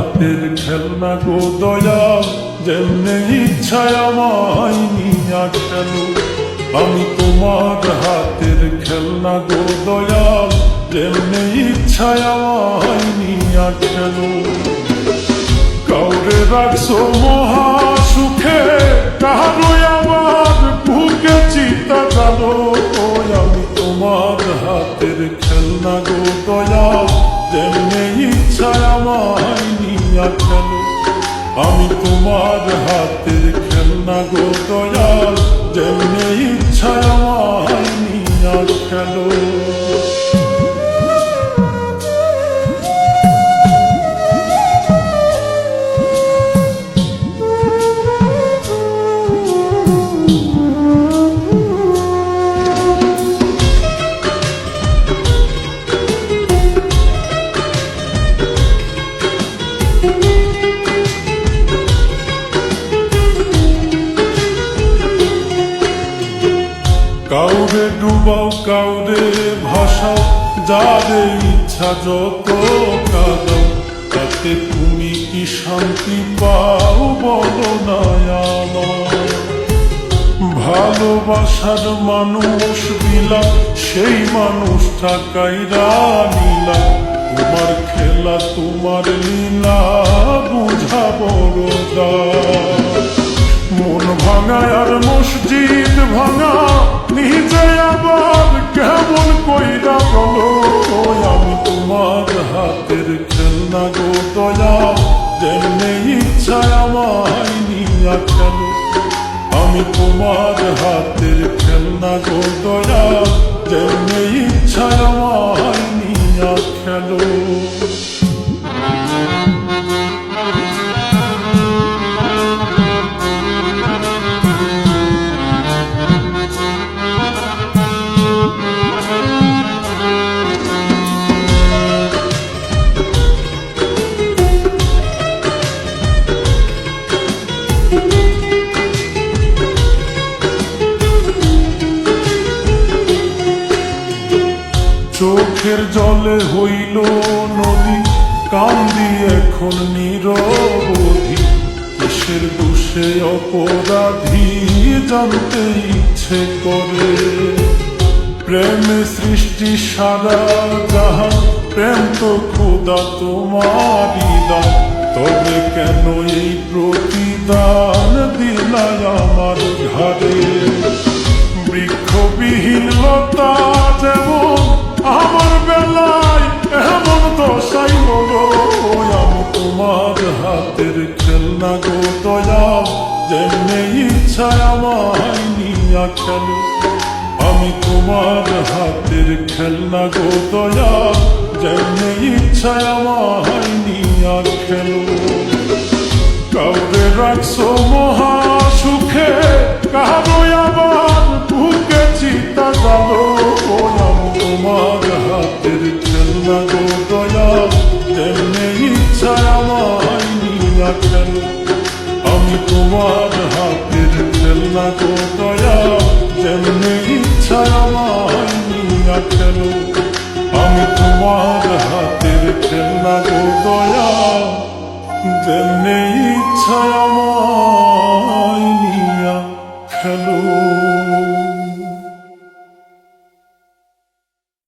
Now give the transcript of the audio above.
হাতের খেলনা গো দয়াল, যেমনে ইচ্ছায় আমায় নিয়া খেলো। আমি তোমার হাতের খেলনা গো দয়াল, যেমনে ইচ্ছায় আমায় নিয়া খেলো। কাউরে রাখছো মহা সুখে, কারো আবার বুকে চিতা জানো। আমি তোমার হাতের খেলনা গো দয়াল, যেমনে ইচ্ছায় আমায় নিয়া খেলো। আমি তোমার হাতের খেলনা গো দয়াল, যেমনে ইচ্ছায় আমায় নিয়া খেলো। কাউরে ডুবাও কাউরে ভাসাও, যারে ইচ্ছা যত কাঁদাও, তাতে তুমি কি শান্তি পাও বলো না আমার। ভালোবাসার মানুষ দিলাম, সেই মানুষটা কাইরা নিলাম। তোমার খেলা তোমার লীলা বুঝা বড় দায়। মন ভাঙা আর মসজিদ ভাঙা, নিজে আবার কেমন কইরা বলো। আমি তোমার হাতের খেলনা গো দয়াল, যেমনে ইচ্ছায় আমায় নিয়া খেলো। আমি তোমার হাতের খেলনা গো দয়াল, যেমনে ইচ্ছায় আমায় নিয়া খেলো। চোখের জলে হইল নদী, কান্দি এখন নিরবধি। কিসের দোষে অপরাধী জানতে ইচ্ছে করে। প্রেমে সৃষ্টি সারা জাহান, প্রেম তো খোদা তোমারই দান। তবে কেন এই প্রতিদান দিলাই আমার ঘাড়ে। বৃক্ষবিহীন লতা যেমন আমার বেলায় এমন দশাই হলো। আমি তোমার হাতের খেলনা গো দয়াল, যেমনে ইচ্ছায় আমায় নিয়া খেলো। আমি তোমার হাতের খেলনা গো দয়াল, যেমনে ইচ্ছায় আমায় নিয়া খেলো। কাউরে রাখছো মহা সুখে, কারো আবার বুকে চিতা জানো। আমি তোমার